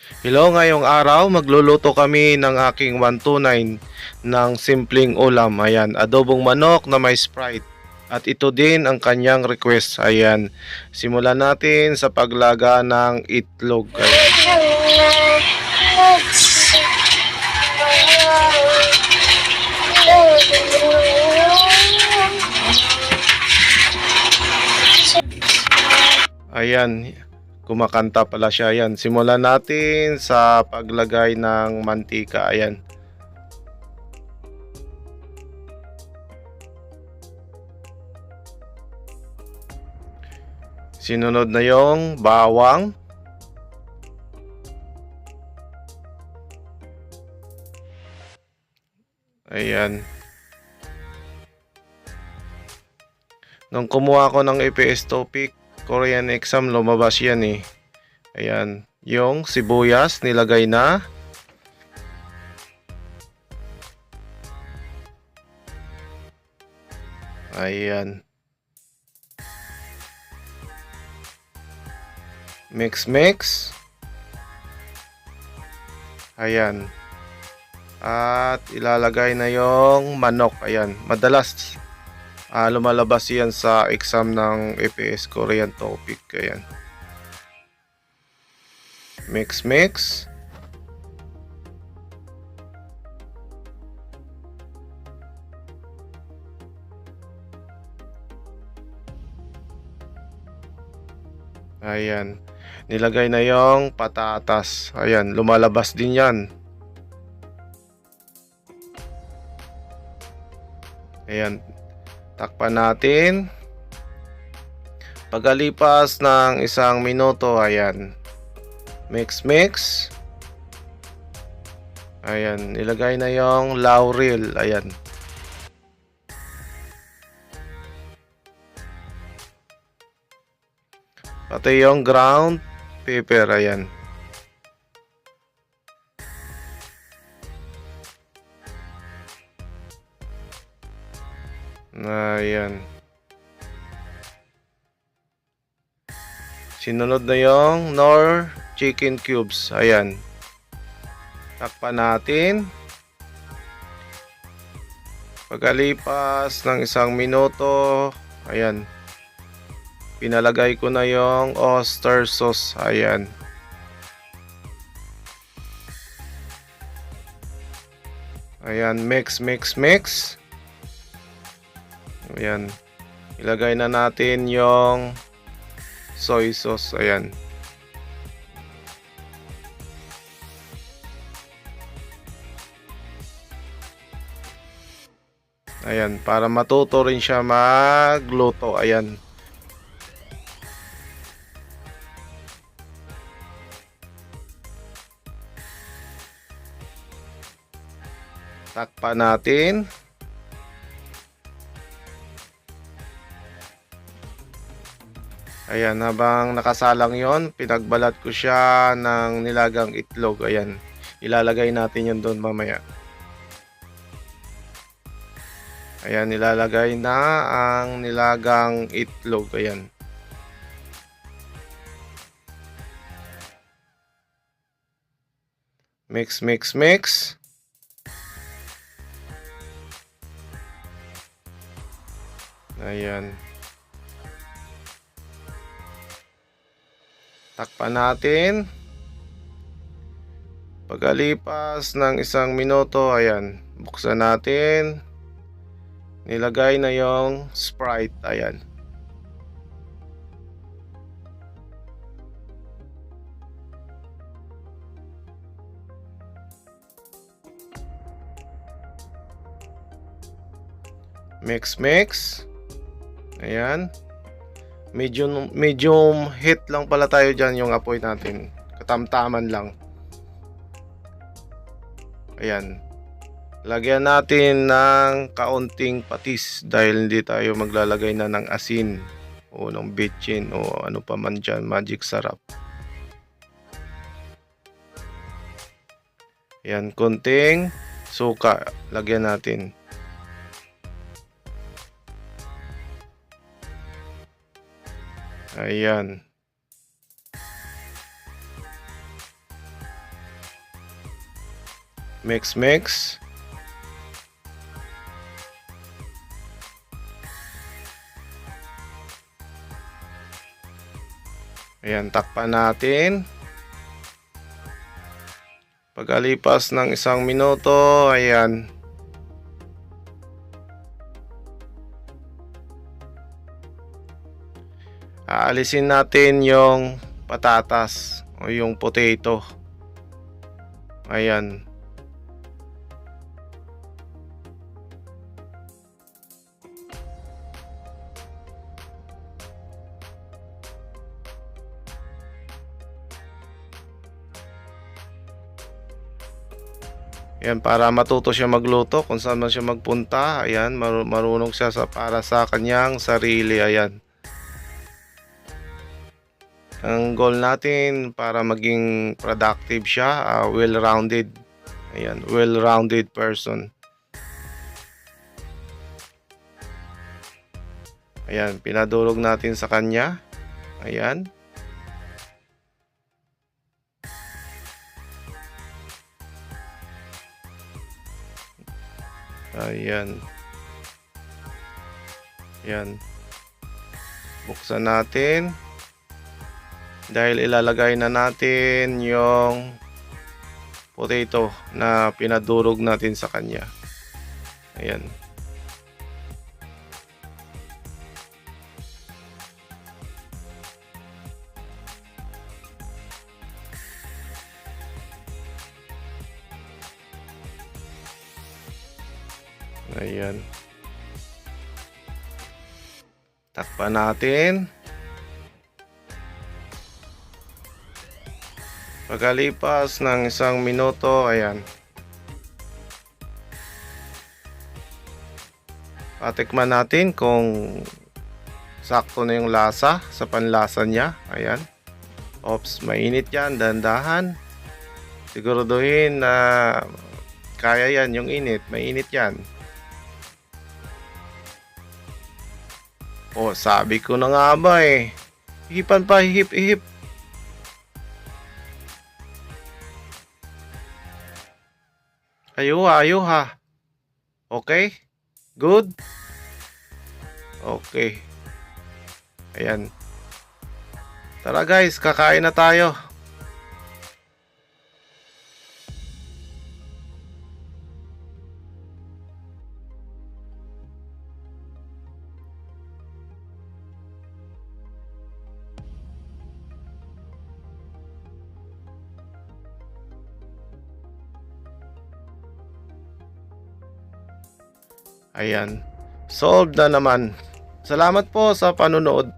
Hello, ngayong araw magluluto kami ng aking 129 ng simpleng ulam. Ayan, adobong manok na may Sprite. At ito din ang kanyang request. Ayan, simulan natin sa paglaga ng itlog. Ayan. Ayan, kumakanta pala siya. Ayan, simulan natin sa paglagay ng mantika. Ayan. Sinunod na yung bawang. Ayan. Nung kumuha ko ng EPS topic, Korean exam, lumabas yan eh. Ayan. Yung sibuyas, nilagay na. Ayan. Mix. Ayan. At ilalagay na yung manok. Ayan. Madalas lumalabas yan sa exam ng EPS Korean topic. Ayan. Mix. Ayan. Nilagay na yung patatas. Ayan, lumalabas din yan. Ayan. Takpan natin. Pagkalipas ng 1 minuto, ayan. Mix. Ayan, nilagay na yung laurel. Ayan. Pati yung ground pepper. Ayan. Ayan. Sinunod na yung Knorr chicken cubes. Ayan. Takpan natin. Pagkalipas ng 1 minuto, ayan. Pinalagay ko na yung oyster sauce. Ayan. Ayan, mix. Ayan. Ilagay na natin yung soy sauce. Ayan. Ayan, para matuto rin siya magluto. Ayan. Takpan natin. Ayan, habang nakasalang yon, pinagbalat ko siya ng nilagang itlog. Ayan, ilalagay natin yun doon mamaya. Ayan, nilalagay na ang nilagang itlog. Ayan. Mix. Ayan. Takpan natin. Pagkalipas ng 1 minuto, ayan, buksan natin. Nilagay na yung Sprite. Ayan. Mix. Ayan. Medium heat lang pala tayo dyan yung apoy natin. Katamtaman lang. Ayan. Lagyan natin ng kaunting patis dahil hindi tayo maglalagay na ng asin o ng bitchin o ano pa man dyan, magic sarap. Ayan, konting suka. Lagyan natin. Ayan. Mix. Ayan, takpan natin. Pagkalipas ng 1 minuto, ayan. Aalisin natin yung patatas o yung potato. Ayan. Ayan, para matuto siya magluto kung saan man siya magpunta. Ayan, marunong siya para sa kanyang sarili. Ayan. Ang goal natin para maging productive siya, well-rounded. Ayan, well-rounded person. Ayan, pinadurog natin sa kanya. Ayan. Ayan. Ayan. Buksan natin. Dahil ilalagay na natin yung potato na pinadurog natin sa kanya. Ayan. Ayan. Takpan natin. Pagkalipas ng 1 minuto, ayan. Patikman natin kung sakto na yung lasa sa panlasa niya. Ayan. Oops, mainit yan. Dahan-dahan. Siguraduhin na kaya yan yung init. Mainit yan. Oh, sabi ko na nga ba eh. Hihipan pa, ihip. Ayo ha. Okay? Good? Okay. Ayan. Tara guys, kakain na tayo. Ayan. Solved na naman. Salamat po sa panonood.